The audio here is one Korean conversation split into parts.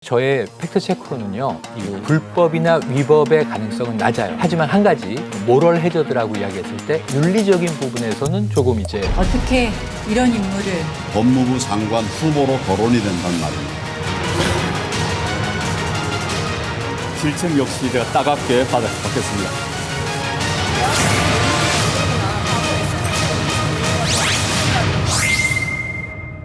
저의 팩트체크로는요, 이 불법이나 위법의 가능성은 낮아요. 하지만 한 가지, 모럴 해저드라고 이야기했을 때 윤리적인 부분에서는 조금 이제 어떻게 이런 인물을 법무부 장관 후보로 거론이 된단 말입니다. 실책 역시 제가 따갑게 받겠습니다.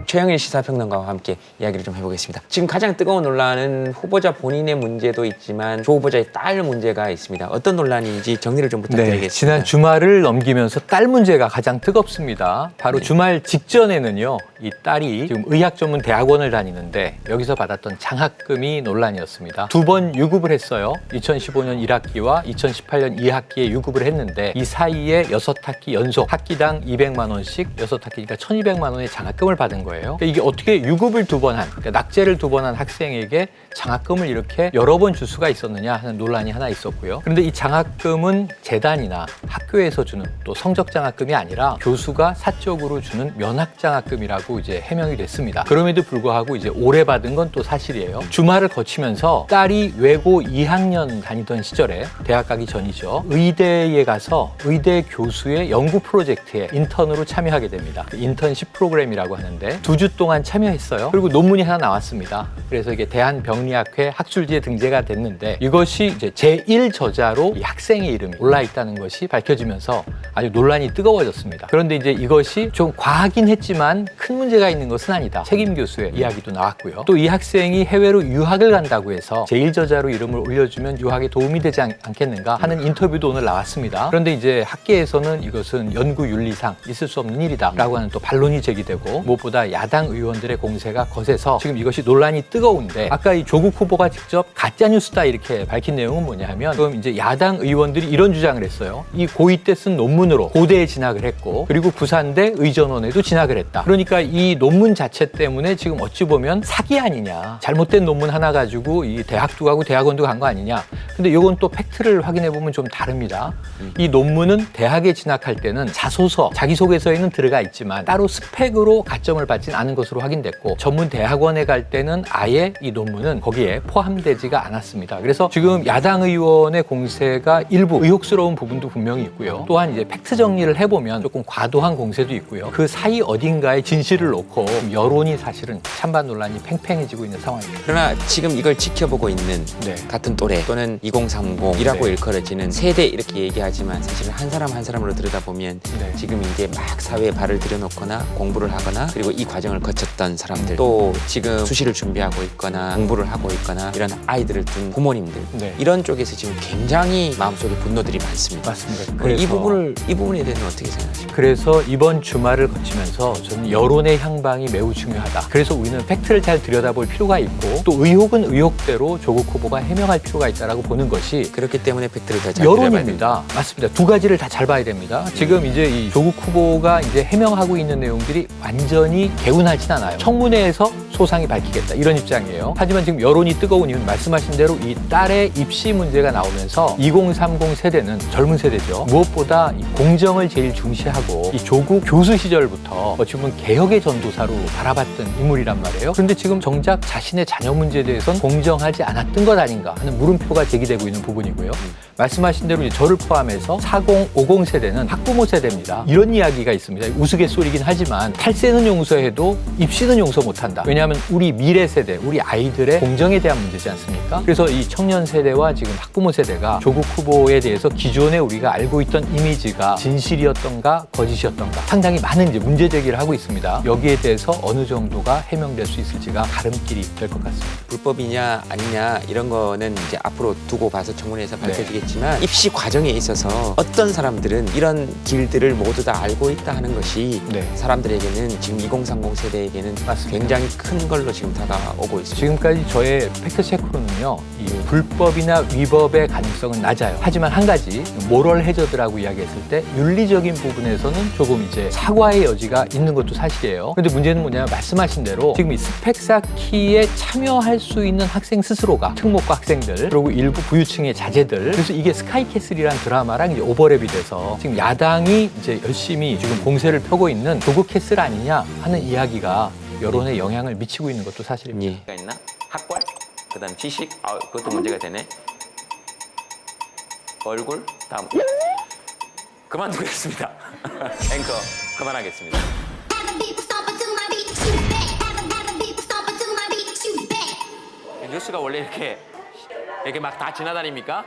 최영일 시사평론가와 함께 이야기를 좀 해보겠습니다. 지금 가장 뜨거운 논란은 후보자 본인의 문제도 있지만 조 후보자의 딸 문제가 있습니다. 어떤 논란인지 정리를 좀 부탁드리겠습니다. 지난 주말을 넘기면서 딸 문제가 가장 뜨겁습니다. 바로 주말 직전에는요, 이 딸이 지금 의학 전문 대학원을 다니는데 여기서 받았던 장학금이 논란이었습니다. 두 번 유급을 했어요. 2015년 1학기와 2018년 2학기에 유급을 했는데 이 사이에 6학기 연속 학기당 200만 원씩 6학기니까 1,200만 원의 장학금을 받은 거예요. 그러니까 이게 어떻게 유급을 두 번 한, 그러니까 낙제를 두 번 한 학생에게 장학금을 이렇게 여러 번 줄 수가 있었느냐 하는 논란이 하나 있었고요. 그런데 이 장학금은 재단이나 학교에서 주는 또 성적 장학금이 아니라 교수가 사적으로 주는 면학 장학금이라고 이제 해명이 됐습니다. 그럼에도 불구하고 이제 올해 받은 건 또 사실이에요. 주말을 거치면서 딸이 외고 2학년 다니던 시절에 대학 가기 전이죠. 의대에 가서 의대 교수의 연구 프로젝트에 인턴으로 참여하게 됩니다. 인턴십 프로그램이라고 하는데 2주 동안 참여했어요. 그리고 논문이 하나 나왔습니다. 그래서 이게 대한병리학회 학술지에 등재가 됐는데 이것이 이제 제1저자로 이 학생의 이름이 올라 있다는 것이 밝혀지면서 아주 논란이 뜨거워졌습니다. 그런데 이제 이것이 좀 과하긴 했지만 큰 문제가 있는 것은 아니다. 책임 교수의 이야기도 나왔고요. 또 이 학생이 해외로 유학을 간다고 해서 제1저자로 이름을 올려주면 유학에 도움이 되지 않겠는가 하는 인터뷰도 오늘 나왔습니다. 그런데 이제 학계에서는 이것은 연구윤리상 있을 수 없는 일이다 라고 하는 또 반론이 제기되고 무엇보다 야당 의원들의 공세가 거세서 지금 이것이 논란이 뜨거운데 아까 이 조국 후보가 직접 가짜뉴스다 이렇게 밝힌 내용은 뭐냐 하면 그럼 이제 야당 의원들이 이런 주장을 했어요. 이 고2 때 쓴 논문으로 고대에 진학을 했고 그리고 부산대 의전원에도 진학을 했다. 그러니까 이 논문 자체 때문에 지금 어찌 보면 사기 아니냐. 잘못된 논문 하나 가지고 이 대학도 가고 대학원도 간 거 아니냐. 근데 이건 또 팩트를 확인해 보면 좀 다릅니다. 이 논문은 대학에 진학할 때는 자소서, 자기소개서에는 들어가 있지만 따로 스펙으로 가점을 받진 않은 것으로 확인됐고 전문 대학원에 갈 때는 아예 이 논문은 거기에 포함되지가 않았습니다. 그래서 지금 야당 의원의 공세가 일부 의혹스러운 부분도 분명히 있고요. 또한 이제 팩트 정리를 해보면 조금 과도한 공세도 있고요. 그 사이 어딘가에 진실을 놓고 여론이 사실은 찬반 논란이 팽팽해지고 있는 상황입니다. 그러나 지금 이걸 지켜보고 있는 같은 또래 또는 2030이라고 일컬어지는 세대 이렇게 얘기하지만 사실 한 사람 한 사람으로 들여다보면 지금 이제 막 사회에 발을 들여놓거나 공부를 하거나 그리고 이 과정을 거쳤던 사람들 또 지금 수시를 준비하고 있거나 공부를 하고 있거나 이런 아이들을 둔 부모님들 이런 쪽에서 지금 굉장히 마음속에 분노들이 많습니다. 맞습니다. 그래서 이 부분에 대해서는 어떻게 생각하십니까? 그래서 이번 주말을 거치면서 저는 여론의 향방이 매우 중요하다. 그래서 우리는 팩트를 잘 들여다볼 필요가 있고 또 의혹은 의혹대로 조국 후보가 해명할 필요가 있다라고 보는 것이 그렇기 때문에 팩트를 더 잘 들여봐야 됩니다. 여론입니다. 맞습니다. 두 가지를 다 잘 봐야 됩니다. 지금 이제 이 조국 후보가 이제 해명하고 있는 내용들이 완전히 개운하진 않아요. 청문회에서 소상히 밝히겠다 이런 입장이에요. 하지만 지금 여론이 뜨거운 이유는 말씀하신 대로 이 딸의 입시 문제가 나오면서 2030 세대는 젊은 세대죠. 무엇보다 이 공정을 제일 중시하고 이 조국 교수 시절부터 어찌 보면 개혁의 전도사로 바라봤던 인물이란 말이에요. 그런데 지금 정작 자신의 자녀 문제에 대해서는 공정하지 않았던 것 아닌가 하는 물음표가 제기되고 있는 부분이고요. 말씀하신 대로 이제 저를 포함해서 40, 50 세대는 학부모 세대입니다. 이런 이야기가 있습니다. 우스갯소리긴 하지만 탈세는 용서해도 입시는 용서 못한다. 왜냐하면 우리 미래 세대, 우리 아이들의 공정에 대한 문제지 않습니까? 그래서 이 청년 세대와 지금 학부모 세대가 조국 후보에 대해서 기존에 우리가 알고 있던 이미지가 진실이었던가 거짓이었던가 상당히 많은 이제 문제 제기를 하고 있습니다. 여기에 대해서 어느 정도가 해명될 수 있을지가 가름길이 될 것 같습니다. 불법이냐 아니냐 이런 거는 이제 앞으로 두고 봐서 청문회에서 밝혀지겠지만 입시 과정에 있어서 어떤 사람들은 이런 길들을 모두 다 알고 있다 하는 것이 사람들에게는 지금 2030 세대에게는 굉장히 큰 걸로 지금 다가오고 있습니다. 지금까지 저의 팩트체크로는요, 이 불법이나 위법의 가능성은 낮아요. 하지만 한 가지 모럴 해저드라고 이야기했을 때 윤리적인 부분에서는 조금 이제 사과의 여지가 있는 것도 사실이에요. 그런데 문제는 뭐냐면 말씀하신 대로 지금 이 스펙 쌓기에 참여할 수 있는 학생 스스로가 특목고 학생들 그리고 일부 부유층의 자제들 그래서 이게 스카이캐슬이라는 드라마랑 이제 오버랩이 돼서 지금 야당이 이제 열심히 지금 공세를 펴고 있는 조국 캐슬 아니냐 하는 이야기가 여론에 영향을 미치고 있는 것도 사실입니다. 있나? 학벌? 그다음 지식, 그것도 문제가 되네. 얼굴, 다음 그만두겠습니다. 앵커 그만하겠습니다. 뉴스가 원래 이렇게 막 다 지나다닙니까?